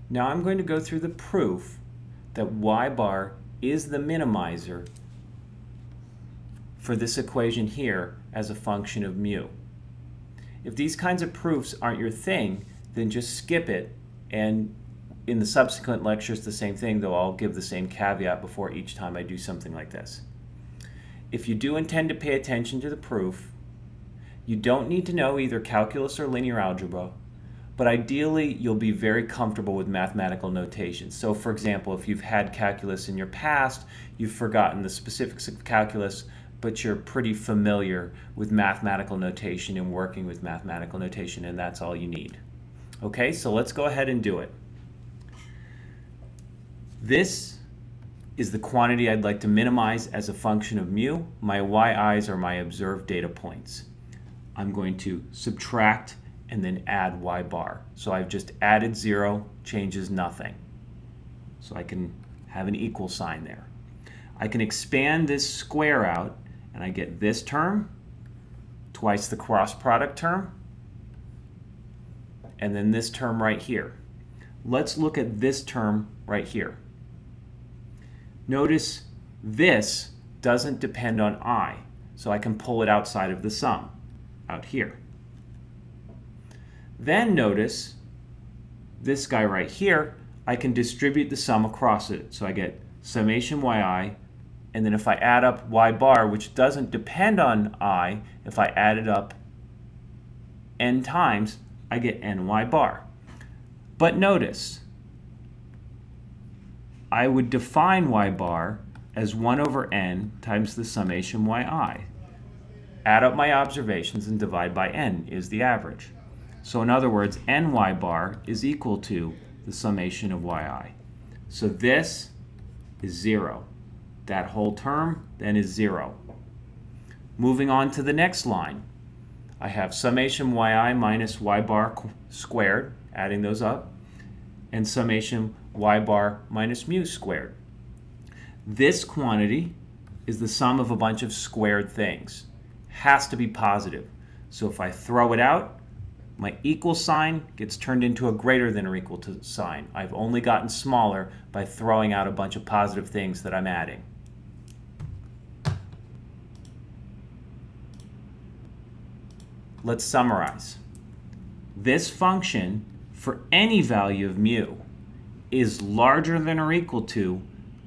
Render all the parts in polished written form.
Now I'm going to go through the proof that y bar is the minimizer for this equation here as a function of mu. If these kinds of proofs aren't your thing, then just skip it, and in the subsequent lectures the same thing, though I'll give the same caveat before each time I do something like this. If you do intend to pay attention to the proof, you don't need to know either calculus or linear algebra, but ideally you'll be very comfortable with mathematical notation. So for example, if you've had calculus in your past, you've forgotten the specifics of calculus, but you're pretty familiar with mathematical notation and working with mathematical notation, and that's all you need. Okay, so let's go ahead and do it. This is the quantity I'd like to minimize as a function of mu. My yi's are my observed data points. I'm going to subtract and then add y bar. So I've just added 0, changes nothing. So I can have an equal sign there. I can expand this square out, and I get this term, twice the cross product term, and then this term right here. Let's look at this term right here. Notice this doesn't depend on I, so I can pull it outside of the sum, out here. Then notice this guy right here, I can distribute the sum across it. So I get summation yi, and then if I add up y bar, which doesn't depend on I, if I add it up n times, I get ny bar. But notice, I would define y bar as 1 over n times the summation yi. Add up my observations and divide by n is the average. So in other words, ny bar is equal to the summation of yi. So this is 0. That whole term then is 0. Moving on to the next line. I have summation yi minus y bar squared, adding those up, and summation y bar minus mu squared. This quantity is the sum of a bunch of squared things. Has to be positive. So if I throw it out, my equal sign gets turned into a greater than or equal to sign. I've only gotten smaller by throwing out a bunch of positive things that I'm adding. Let's summarize. This function, for any value of mu, is larger than or equal to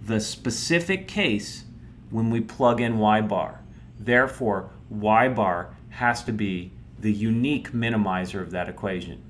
the specific case when we plug in y bar. Therefore, y bar has to be the unique minimizer of that equation.